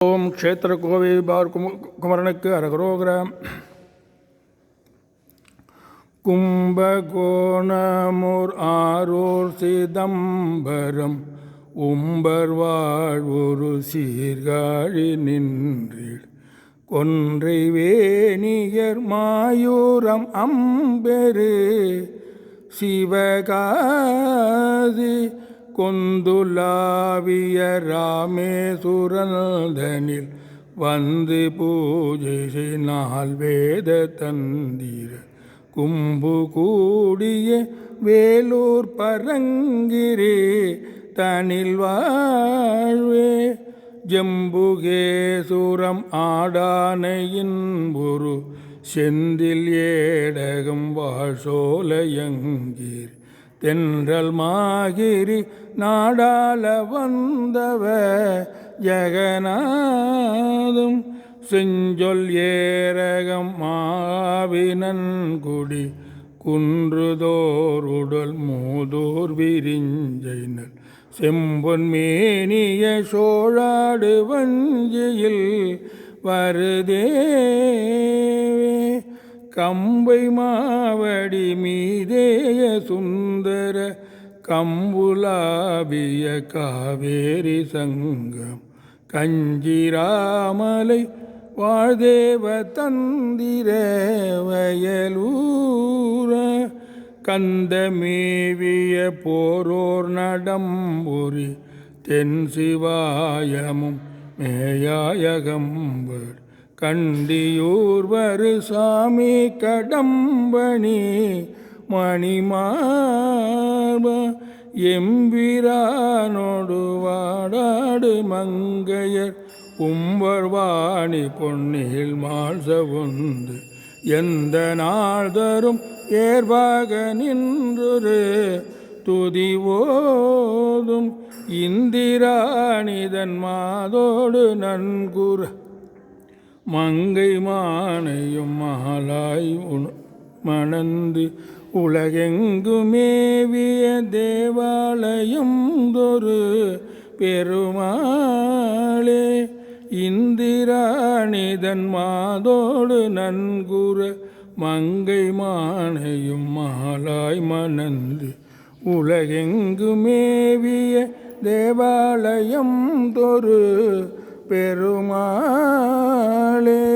ஓம் க்ஷேத்திர கோவை பார் குமரனுக்கு அரகரோகர. கும்பகோணமூர் ஆரூர் சிதம்பரம் உம்பர் வாழ்வொரு சீர்காழி நின்றில் கொன்றை வேணியர் மாயூரம் அம்பெரு சிவகாசி கொந்துலாவிய ராமேசுரந்தனில் வந்து பூஜை செய்னால் வேத தந்திர கும்பு கூடிய வேலூர் பரங்கிரே தனில் வாழ்வே ஜம்புகேசுரம் ஆடானையின் ஒரு செந்தில் ஏடகம் வாழ்சோலையங்கீர் தென்றல் மாகிரி நாடாள வந்தவ ஜெகநாதம் செஞ்சொல் ஏரகம் மாவினன்குடி குன்றுதோர் உடல் மூதூர் விரிஞ்சைனல் செம்பொன் மேனிய சோழாடு வஞ்சியில் வருதேவே கம்பை மாவடி மீதேய சுந்தர கம்புலாபிய காவேரி சங்கம் கஞ்சிராமலை வாழ்தேவ தந்திர வயலூர கந்தமேவிய போரோர் நடம்புரி தென் சிவாயமும் மேயாயகம்பர் கண்டியூர் வரு சாமி கடம்பணி மணிமார்ப எம்பிரானோடு வாடாடு மங்கையர் உம்பர்வாணி பொன்னில் மாழ்சவுந்து எந்த நாள் தரும் ஏர்வாக நின்றொரு துதிவோதும் இந்திராணிதன் மாதோடு நன்குற மங்கை மானையும் மாலாய் மணந்து உலகெங்குமேவிய தேவாலயம் தொரு பெருமாளே இந்திராணிதன் மாதோடு நன்குற மங்கை மானையும் மாலாய் மணந்து உலகெங்குமேவிய தேவாலயம் தொரு பெருமாளே.